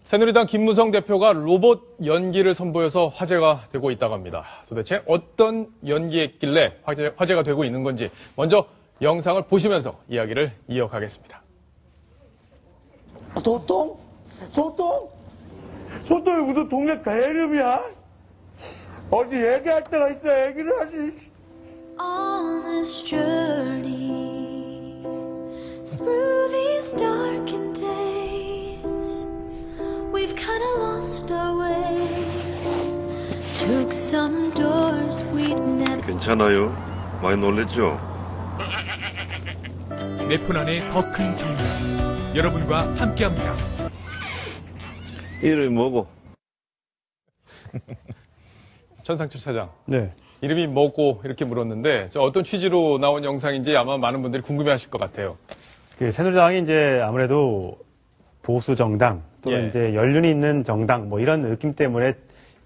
새누리당 김무성 대표가 로봇 연기를 선보여서 화제가 되고 있다고 합니다. 도대체 어떤 연기했길래 화제가 되고 있는 건지 먼저 영상을 보시면서 이야기를 이어가겠습니다. 소똥? 소똥? 소똥이 무슨 동네 개 이름이야? 어디 얘기할 때가 있어 얘기를 하지. On this journey through these darkened days, we've kind of lost our way. Took some doors we'd never. 괜찮아요? 많이 놀랬죠? 내 폰 안에 더 큰 정답. 여러분과 함께합니다. 이름이 뭐고? 전상철 차장. 네. 이름이 뭐고 이렇게 물었는데 어떤 취지로 나온 영상인지 아마 많은 분들이 궁금해하실 것 같아요. 새누리당이 이제 아무래도 보수 정당 또는 이제 연륜이 있는 정당 뭐 이런 느낌 때문에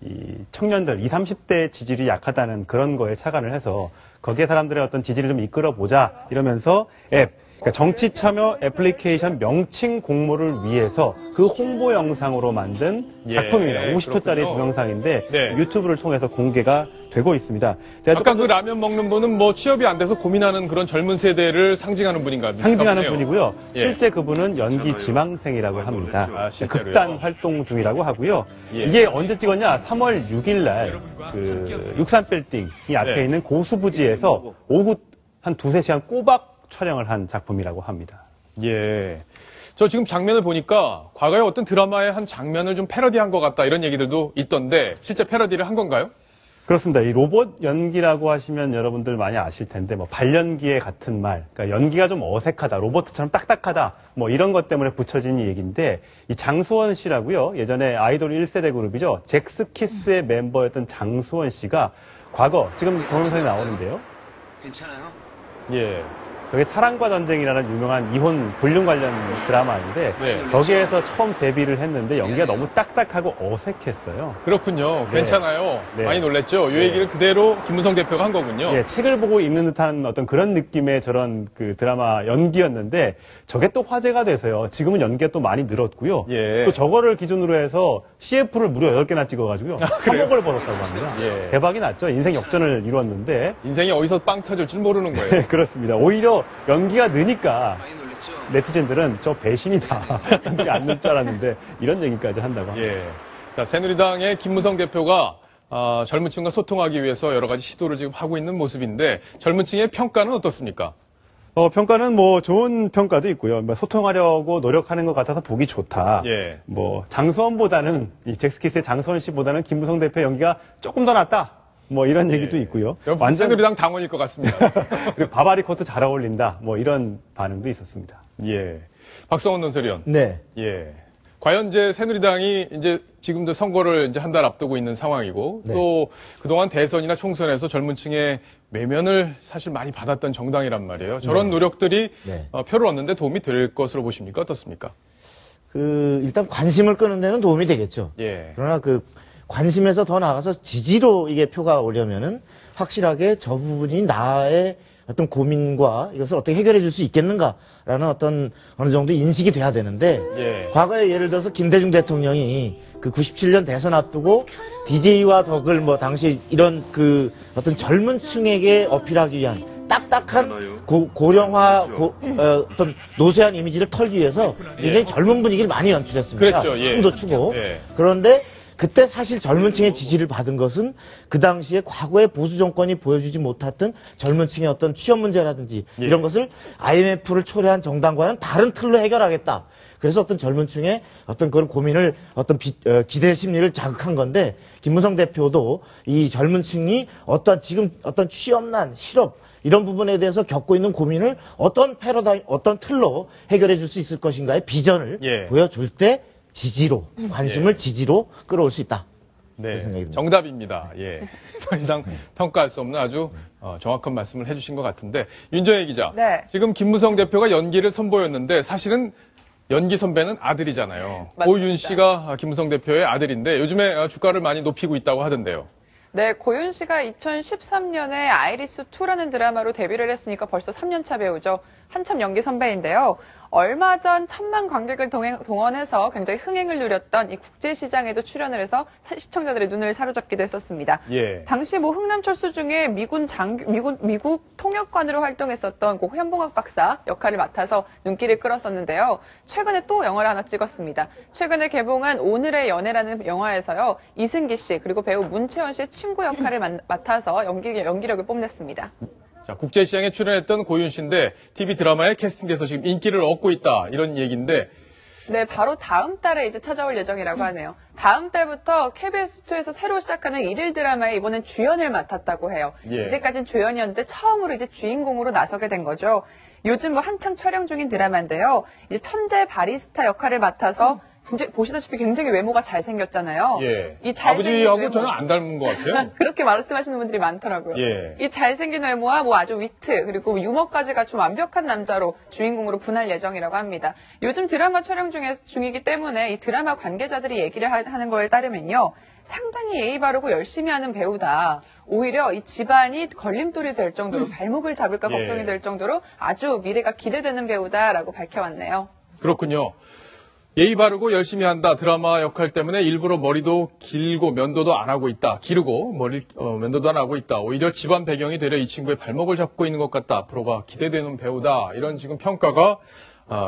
이 청년들 20, 30대 지지율이 약하다는 그런 거에 착안을 해서 거기에 사람들의 어떤 지지를 좀 이끌어 보자 이러면서 그러니까 정치 참여 애플리케이션 명칭 공모를 위해서 그 홍보 영상으로 만든 작품입니다. 50초짜리 동영상인데 유튜브를 통해서 공개가 되고 있습니다. 아까 그 라면 먹는 분은 뭐 취업이 안 돼서 고민하는 그런 젊은 세대를 상징하는 분인가요? 상징하는 분이고요. 실제 그분은 연기 지망생이라고 합니다. 극단 활동 중이라고 하고요. 이게 언제 찍었냐? 3월 6일 날 그 63빌딩 앞에 있는 고수부지에서 오후 한 2-3시간 꼬박 촬영을 한 작품이라고 합니다. 예. 저 지금 장면을 보니까 과거에 어떤 드라마의 한 장면을 좀 패러디한 것 같다 이런 얘기들도 있던데 실제 패러디를 한 건가요? 그렇습니다. 이 로봇 연기라고 하시면 여러분들 많이 아실 텐데 뭐 발연기의 같은 말, 그러니까 연기가 좀 어색하다, 로봇처럼 딱딱하다, 뭐 이런 것 때문에 붙여진 얘기인데 이 장수원 씨라고요. 예전에 아이돌 1세대 그룹이죠. 잭스키스의 멤버였던 장수원 씨가 과거 지금 동영상이 나오는데요. 괜찮아요? 예. 저게 사랑과 전쟁이라는 유명한 이혼 불륜 관련 드라마인데 거기에서 처음 데뷔를 했는데 연기가 너무 딱딱하고 어색했어요. 그렇군요. 괜찮아요. 많이 놀랬죠? 이 얘기를 그대로 김무성 대표가 한 거군요. 예, 책을 보고 읽는 듯한 어떤 그런 느낌의 저런 그 드라마 연기였는데 저게 또 화제가 돼서요. 지금은 연기가 또 많이 늘었고요. 또 저거를 기준으로 해서 CF를 무려 8개나 찍어가지고요. 3억을 벌었다고 합니다. 대박이 났죠. 인생 역전을 이뤘는데. 인생이 어디서 빵 터질 줄 모르는 거예요. 그렇습니다. 오히려 연기가 느니까 네티즌들은 저 배신이다. 연기 안 늘 줄 알았는데 이런 얘기까지 한다고 합니다. 자, 새누리당의 김무성 대표가 젊은 층과 소통하기 위해서 여러 가지 시도를 지금 하고 있는 모습인데 젊은 층의 평가는 어떻습니까? 평가는 뭐 좋은 평가도 있고요. 뭐 소통하려고 노력하는 것 같아서 보기 좋다. 뭐 장수원보다는 이 잭스키스의 장수원 씨보다는 김무성 대표 연기가 조금 더 낫다. 뭐 이런 얘기도 있고요. 완전 새누리당 당원일 것 같습니다. 그리고 바바리 코트 잘 어울린다. 뭐 이런 반응도 있었습니다. 박성원 논설위원. 네. 과연 이제 새누리당이 이제 지금도 선거를 이제 한 달 앞두고 있는 상황이고 또 그동안 대선이나 총선에서 젊은 층의 외면을 사실 많이 받았던 정당이란 말이에요. 저런 노력들이 표를 얻는 데 도움이 될 것으로 보십니까? 어떻습니까? 일단 관심을 끄는 데는 도움이 되겠죠. 그러나 관심에서 더 나아가서 지지로 이게 표가 오려면은 확실하게 저 부분이 나의 어떤 고민과 이것을 어떻게 해결해 줄 수 있겠는가라는 어떤 어느 정도 인식이 돼야 되는데 과거에 예를 들어서 김대중 대통령이 그 97년 대선 앞두고 DJ와 덕을 뭐 당시 이런 그 어떤 젊은 층에게 어필하기 위한 딱딱한 고령화 어떤 노쇠한 이미지를 털기 위해서 굉장히 젊은 분위기를 많이 연출했습니다. 춤도 추고. 그런데 그때 사실 젊은 층의 지지를 받은 것은 그 당시에 과거의 보수 정권이 보여주지 못했던 젊은 층의 어떤 취업 문제라든지 이런 것을 IMF를 초래한 정당과는 다른 틀로 해결하겠다. 그래서 어떤 젊은 층의 어떤 그런 고민을 어떤 기대 심리를 자극한 건데 김무성 대표도 이 젊은 층이 지금 어떤 취업난, 실업 이런 부분에 대해서 겪고 있는 고민을 어떤 어떤 틀로 해결해 줄 수 있을 것인가의 비전을 보여줄 때 지지로, 관심을 지지로 끌어올 수 있다. 정답입니다. 더 이상 평가할 수 없는 아주 정확한 말씀을 해주신 것 같은데 윤정혜 기자, 지금 김무성 대표가 연기를 선보였는데 사실은 연기 선배는 아들이잖아요. 고윤 씨가 김무성 대표의 아들인데 요즘에 주가를 많이 높이고 있다고 하던데요. 네, 고윤 씨가 2013년에 아이리스2라는 드라마로 데뷔를 했으니까 벌써 3년차 배우죠. 한참 연기 선배인데요. 얼마 전 1000만 관객을 동원해서 굉장히 흥행을 누렸던 이 국제시장에도 출연을 해서 시청자들의 눈을 사로잡기도 했었습니다. 예. 당시 뭐 흥남철수 중에 미국 통역관으로 활동했었던 고 현봉학 박사 역할을 맡아서 눈길을 끌었었는데요. 최근에 또 영화를 하나 찍었습니다. 최근에 개봉한 오늘의 연애라는 영화에서요. 이승기 씨 그리고 배우 문채원 씨의 친구 역할을 맡아서 연기력을 뽐냈습니다. 자, 국제시장에 출연했던 고윤 씨인데 TV 드라마에 캐스팅돼서 지금 인기를 얻고 있다 이런 얘기인데 네, 바로 다음 달에 이제 찾아올 예정이라고 하네요. 다음 달부터 KBS2에서 새로 시작하는 일일 드라마에 이번엔 주연을 맡았다고 해요. 예. 이제까지는 조연이었는데 처음으로 이제 주인공으로 나서게 된 거죠. 요즘 뭐 한창 촬영 중인 드라마인데요. 이제 천재 바리스타 역할을 맡아서 보시다시피 굉장히 외모가 잘생겼잖아요. 예. 이 아버지하고 외모. 저는 안 닮은 것 같아요. 그렇게 말씀하시는 분들이 많더라고요. 예. 이 잘생긴 외모와 뭐 아주 위트 그리고 유머까지 갖춘 완벽한 남자로 주인공으로 분할 예정이라고 합니다. 요즘 드라마 촬영 중이기 때문에 이 드라마 관계자들이 얘기를 하는 거에 따르면요. 상당히 예의 바르고 열심히 하는 배우다. 오히려 이 집안이 걸림돌이 될 정도로 발목을 잡을까 걱정이 될 정도로 아주 미래가 기대되는 배우다라고 밝혀왔네요. 그렇군요. 예의 바르고 열심히 한다. 드라마 역할 때문에 일부러 머리도 길고 면도도 안 하고 있다. 기르고 면도도 안 하고 있다. 오히려 집안 배경이 되려 이 친구의 발목을 잡고 있는 것 같다. 앞으로가 기대되는 배우다. 이런 지금 평가가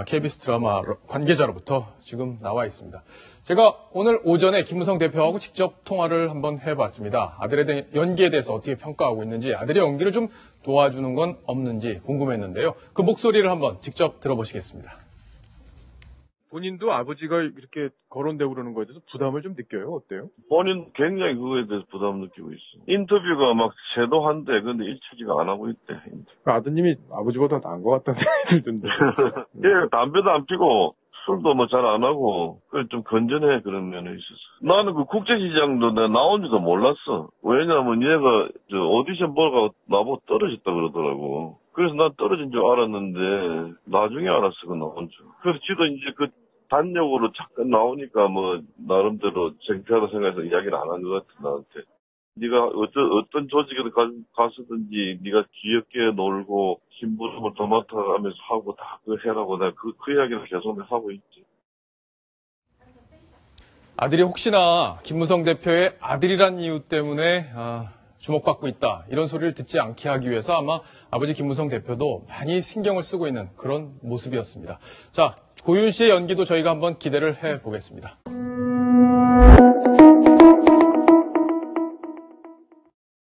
KBS 드라마 관계자로부터 지금 나와 있습니다. 제가 오늘 오전에 김무성 대표하고 직접 통화를 한번 해봤습니다. 아들의 연기에 대해서 어떻게 평가하고 있는지, 아들의 연기를 좀 도와주는 건 없는지 궁금했는데요. 그 목소리를 한번 직접 들어보시겠습니다. 본인도 아버지가 이렇게 거론되고 그러는 거에 대해서 부담을 좀 느껴요? 어때요? 본인 굉장히 그거에 대해서 부담 느끼고 있어. 인터뷰가 막 쇄도한데 근데 일치지가 안 하고 있대. 아드님이 아버지보다 나은 것 같다는 생각이 들던데. 예, 담배도 안 피고 술도 뭐 잘 안 하고 좀 건전해 그런 면에 있어서. 나는 그 국제시장도 내가 나온지도 몰랐어. 왜냐하면 얘가 오디션 보러 가고 나보고 떨어졌다 그러더라고. 그래서 난 떨어진 줄 알았는데 나중에 알았어 그 나온 줄. 그래서 지도 이제 그 단역으로 잠깐 나오니까 뭐 나름대로 창피하다 생각해서 이야기를 안 한 것 같아 나한테. 네가 어떤 조직에 가서든지 네가 귀엽게 놀고 심부름을 도맡아가면서 하고 다 그 해라고 내가 그 이야기를 계속 하고 있지. 아들이 혹시나 김무성 대표의 아들이란 이유 때문에 주목받고 있다. 이런 소리를 듣지 않게 하기 위해서 아마 아버지 김무성 대표도 많이 신경을 쓰고 있는 그런 모습이었습니다. 자, 고윤 씨의 연기도 저희가 한번 기대를 해보겠습니다.